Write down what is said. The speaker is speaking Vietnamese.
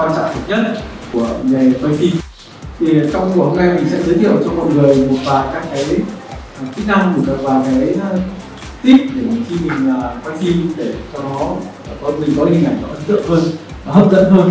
quan trọng nhất của nghề quay phim. Thì trong buổi hôm nay mình sẽ giới thiệu cho mọi người một vài các cái kỹ năng, một vài cái tip để khi mình quay phim để cho nó mình có hình ảnh nó ấn tượng hơn, nó hấp dẫn hơn